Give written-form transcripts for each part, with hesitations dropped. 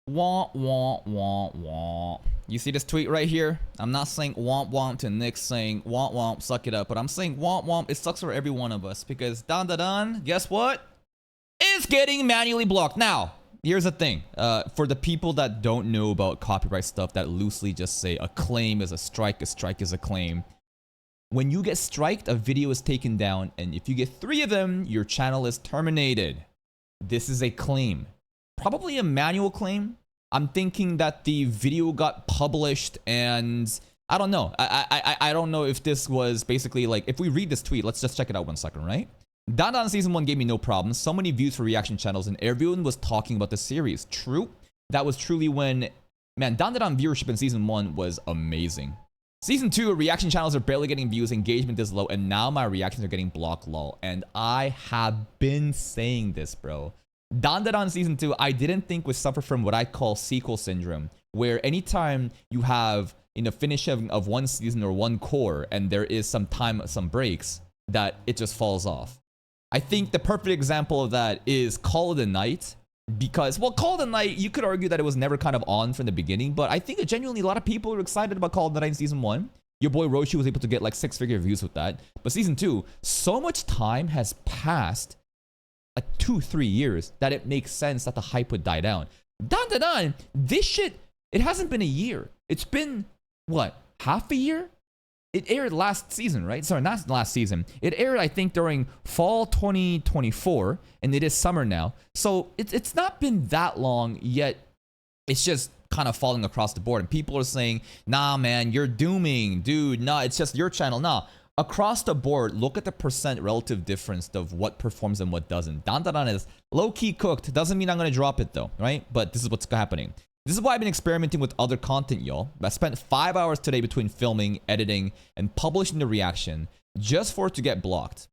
Womp, womp, womp, womp. You see this tweet right here? I'm not saying womp womp to Nick saying womp womp, suck it up. But I'm saying womp womp, it sucks for every one of us. Because dun dun dun, guess what? It's getting manually blocked. Now, here's the thing. For the people that don't know about copyright stuff that loosely just say a claim is a strike is a claim. When you get striked, a video is taken down. And if you get 3 of them, your channel is terminated. This is a claim. Probably a manual claim. I'm thinking that the video got published and I don't know. I don't know if this was basically like, if we read this tweet, let's just check it out 1 second, right? Dan Dan Season 1 gave me no problems. So many views for reaction channels and everyone was talking about the series. True. That was truly when, man, Dan Dan viewership in Season 1 was amazing. Season 2, reaction channels are barely getting views, engagement is low, and now my reactions are getting blocked, lol. And I have been saying this, bro. Dan Dan Season 2, I didn't think would suffer from what I call sequel syndrome, where anytime you have, finish of one season or one core, and there is some time, some breaks, that it just falls off. I think the perfect example of that is Call of the Night, because, well, Call of the Night, you could argue that it was never kind of on from the beginning, but I think that genuinely a lot of people are excited about Call of the Night in Season 1. Your boy Roshi was able to get like 6-figure views with that. But Season 2, so much time has passed, like 2-3 years, that it makes sense that the hype would die down. Dan Dan Dan, this shit, it hasn't been a year. It's been, what, half a year? It aired last season, right? Sorry, not last season. It aired, I think, during fall 2024, and it is summer now. So it's not been that long, yet it's just kind of falling across the board. And people are saying, nah, man, you're dooming. Dude, nah, it's just your channel. Nah. Across the board, look at the percent relative difference of what performs and what doesn't. Dan Dan Dan is low-key cooked. Doesn't mean I'm going to drop it, though, right? But this is what's happening. This is why I've been experimenting with other content, y'all. I spent 5 hours today between filming, editing, and publishing the reaction just for it to get blocked.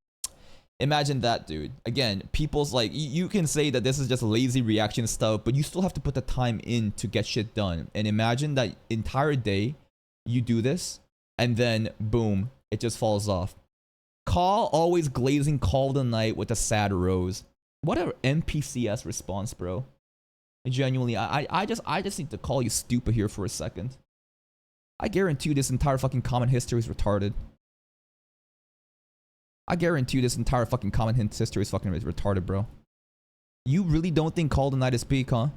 Imagine that, dude. Again, people's like, you can say that this is just lazy reaction stuff, but you still have to put the time in to get shit done. And imagine that entire day you do this, and then boom, it just falls off. Call always glazing Call of the Night with a sad rose. What an NPCS response, bro. Genuinely, I just need to call you stupid here for a second. I guarantee you this entire fucking comment history is retarded. I guarantee you this entire fucking comment history is fucking retarded, bro. You really don't think Call of the Night is peak, huh?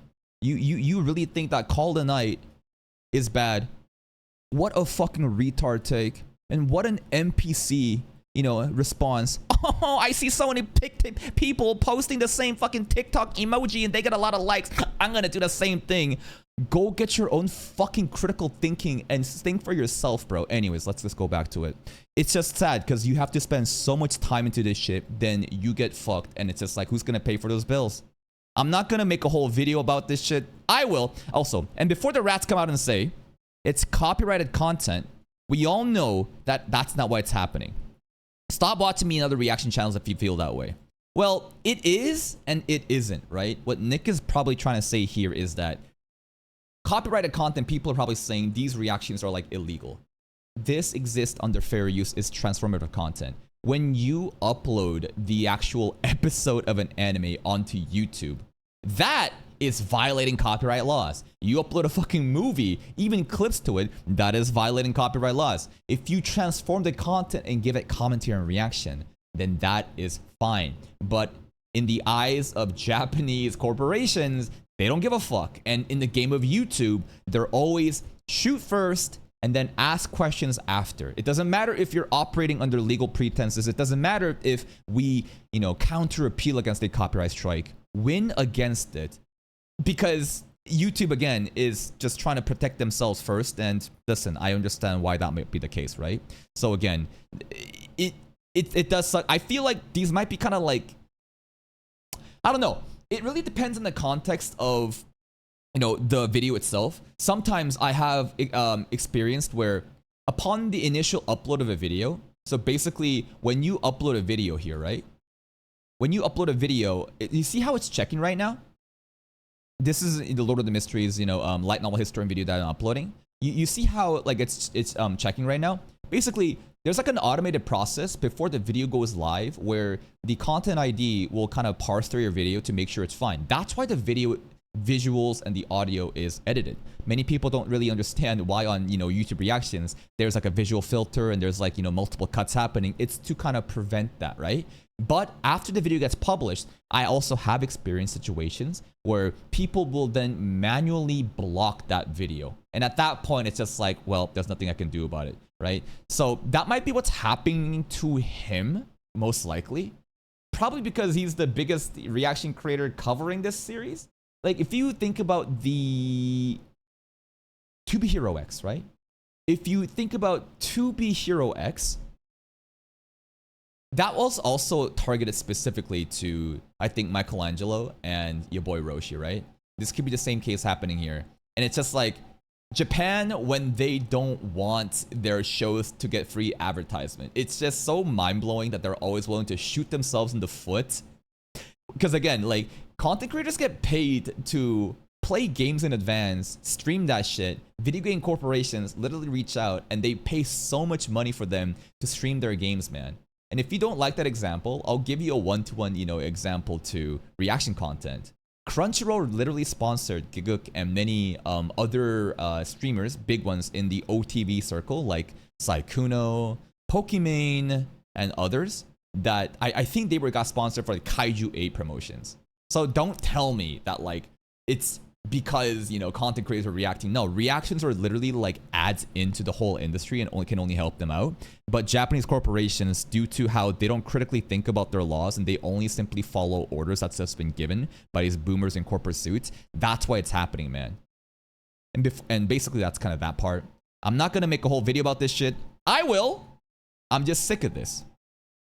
You really think that Call of the Night is bad? What a fucking retard take. And what an NPC, response. Oh, I see so many people posting the same fucking TikTok emoji and they get a lot of likes. I'm gonna do the same thing. Go get your own fucking critical thinking and think for yourself, bro. Anyways, let's just go back to it. It's just sad because you have to spend so much time into this shit, then you get fucked, and it's just like, who's gonna pay for those bills? I'm not gonna make a whole video about this shit. I will. Also, and before the rats come out and say it's copyrighted content, we all know that that's not why it's happening. Stop watching me in other reaction channels if you feel that way. Well, it is and it isn't, right? What Nick is probably trying to say here is that copyrighted content, people are probably saying these reactions are like illegal. This exists under fair use, is transformative content. When you upload the actual episode of an anime onto YouTube, that is violating copyright laws. You upload a fucking movie, even clips to it, that is violating copyright laws. If you transform the content and give it commentary and reaction, then that is fine. But in the eyes of Japanese corporations, they don't give a fuck. And in the game of YouTube, they're always shoot first and then ask questions after. It doesn't matter if you're operating under legal pretenses. It doesn't matter if we, counter appeal against a copyright strike. Win against it. Because YouTube, again, is just trying to protect themselves first. And listen, I understand why that might be the case, right? So again, it does suck. I feel like these might be kind of like, I don't know. It really depends on the context of, the video itself. Sometimes I have experienced where upon the initial upload of a video, so basically when you upload a video here, right? When you upload a video, you see how it's checking right now? This is the Lord of the Mysteries, light novel history and video that I'm uploading. You see how like it's checking right now? Basically, there's like an automated process before the video goes live where the content ID will kind of parse through your video to make sure it's fine. That's why the video visuals and the audio is edited. Many people don't really understand why on, YouTube reactions, there's like a visual filter and there's like, multiple cuts happening. It's to kind of prevent that, right? But after the video gets published, I also have experienced situations where people will then manually block that video. And at that point, it's just like, well, there's nothing I can do about it, right? So that might be what's happening to him, most likely. Probably because he's the biggest reaction creator covering this series. Like, if you think about the 2B Hero X, right? If you think about 2B Hero X, that was also targeted specifically to, I think, Michelangelo and your boy Roshi, right? This could be the same case happening here. And it's just like, Japan, when they don't want their shows to get free advertisement, it's just so mind-blowing that they're always willing to shoot themselves in the foot. Because again, like, content creators get paid to play games in advance, stream that shit. Video game corporations literally reach out and they pay so much money for them to stream their games, man. And if you don't like that example, I'll give you a one-to-one, example to reaction content. Crunchyroll literally sponsored Giguk and many other streamers, big ones in the OTV circle, like Saikuno, Pokimane, and others, that I think they got sponsored for the Kaiju 8 promotions. So don't tell me that, like, it's because, content creators are reacting. No, reactions are literally like ads into the whole industry and can only help them out. But Japanese corporations, due to how they don't critically think about their laws and they only simply follow orders that's just been given by these boomers in corporate suits, that's why it's happening, man. And basically that's kind of that part. I'm not going to make a whole video about this shit. I will. I'm just sick of this.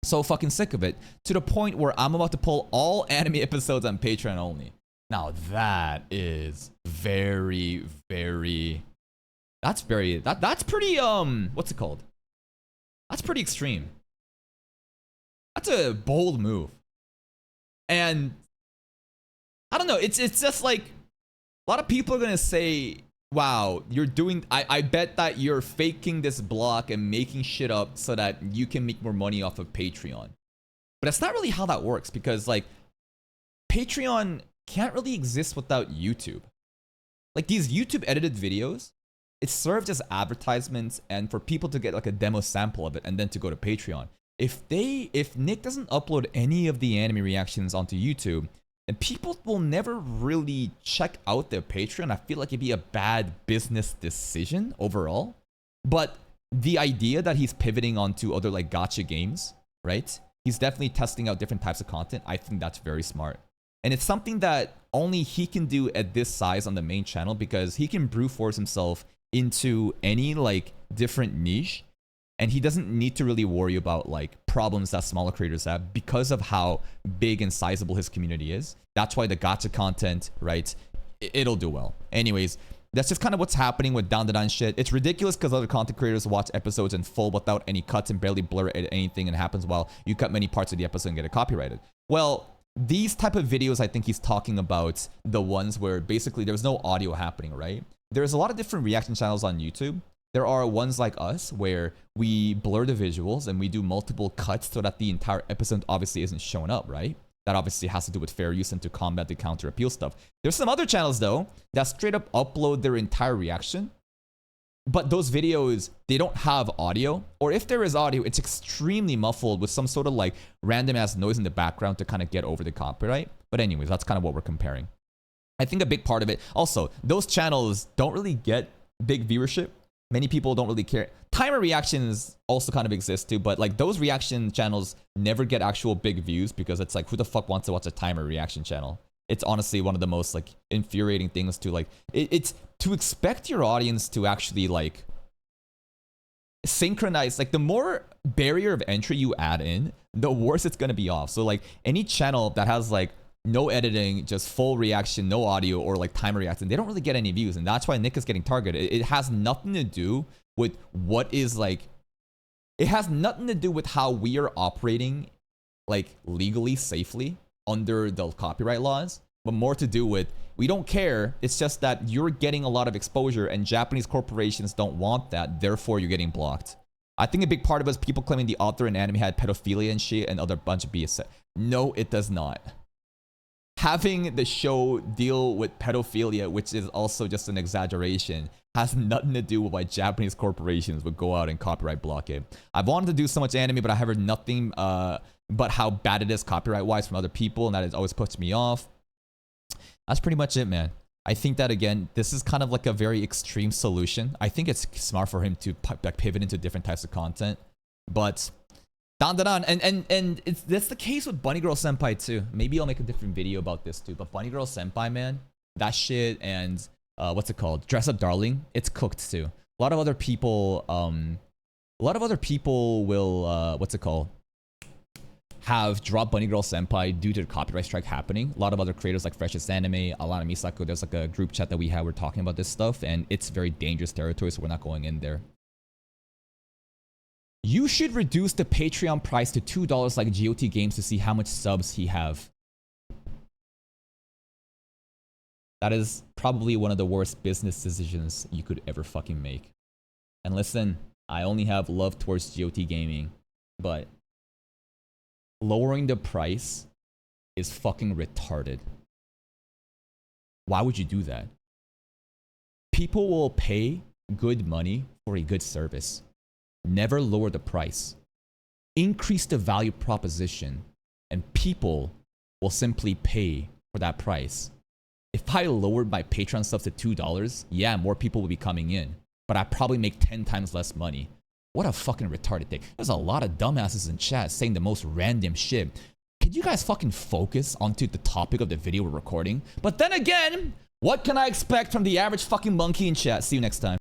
So fucking sick of it, to the point where I'm about to pull all anime episodes on Patreon only. Now that is very, very, that's pretty, what's it called? That's pretty extreme. That's a bold move. And I don't know, it's just like, a lot of people are gonna say, wow, you're doing, I bet that you're faking this block and making shit up so that you can make more money off of Patreon. But that's not really how that works, because like, Patreon can't really exist without YouTube. Like, these YouTube edited videos, it serves as advertisements and for people to get like a demo sample of it and then to go to Patreon. If Nick doesn't upload any of the anime reactions onto YouTube, then people will never really check out their Patreon. I feel like it'd be a bad business decision overall. But the idea that he's pivoting onto other like gacha games, right? He's definitely testing out different types of content. I think that's very smart. And it's something that only he can do at this size on the main channel, because he can brute force himself into any like different niche. And he doesn't need to really worry about like problems that smaller creators have because of how big and sizable his community is. That's why the gacha content, right? It'll do well. Anyways, that's just kind of what's happening with Down the Dine shit. It's ridiculous because other content creators watch episodes in full without any cuts and barely blur at anything, and it happens while you cut many parts of the episode and get it copyrighted. Well, these type of videos, I think he's talking about the ones where basically there's no audio happening, right? There's a lot of different reaction channels on YouTube. There are ones like us where we blur the visuals and we do multiple cuts so that the entire episode obviously isn't showing up, right? That obviously has to do with fair use and to combat the counter appeal stuff. There's some other channels though that straight up upload their entire reaction, but those videos, they don't have audio, or if there is audio, it's extremely muffled with some sort of like random ass noise in the background to kind of get over the copyright. But anyways, that's kind of what we're comparing. I think a big part of it, also, those channels don't really get big viewership. Many people don't really care. Timer reactions also kind of exist too, but like those reaction channels never get actual big views because it's like, who the fuck wants to watch a timer reaction channel? It's honestly one of the most like infuriating things to like, it's to expect your audience to actually like synchronize. Like the more barrier of entry you add in, the worse it's going to be off. So like any channel that has like no editing, just full reaction, no audio, or like timer reaction, they don't really get any views. And that's why Nick is getting targeted. It has nothing to do with what is like, it has nothing to do with how we are operating like legally, safely under the copyright laws, but more to do with, we don't care. It's just that you're getting a lot of exposure and Japanese corporations don't want that. Therefore, you're getting blocked. I think a big part of it is people claiming the author in anime had pedophilia and shit and other bunch of BS. No, it does not. having the show deal with pedophilia, which is also just an exaggeration, has nothing to do with why Japanese corporations would go out and copyright block it. I've wanted to do so much anime, but I have heard nothing but how bad it is copyright-wise from other people, and that has always puts me off. That's pretty much it, man. I think that, again, this is kind of like a very extreme solution. I think it's smart for him to pivot into different types of content. But, and that's the case with Bunny Girl Senpai, too. Maybe I'll make a different video about this, too. But Bunny Girl Senpai, man, that shit, and what's it called? Dress Up Darling, it's cooked, too. A lot of other people will, what's it called? Have dropped Bunny Girl Senpai due to the copyright strike happening. A lot of other creators like Freshest Anime, Alana Misako, there's like a group chat that we have, we're talking about this stuff, and it's very dangerous territory, so we're not going in there. You should reduce the Patreon price to $2 like GOT Games to see how much subs he have. That is probably one of the worst business decisions you could ever fucking make. And listen, I only have love towards GOT Gaming, but lowering the price is fucking retarded. Why would you do that? People will pay good money for a good service. Never lower the price. Increase the value proposition, and people will simply pay for that price. If I lowered my Patreon subs to $2, yeah, more people will be coming in, but I probably make 10 times less money. What a fucking retarded thing. There's a lot of dumbasses in chat saying the most random shit. Could you guys fucking focus onto the topic of the video we're recording? But then again, what can I expect from the average fucking monkey in chat? See you next time.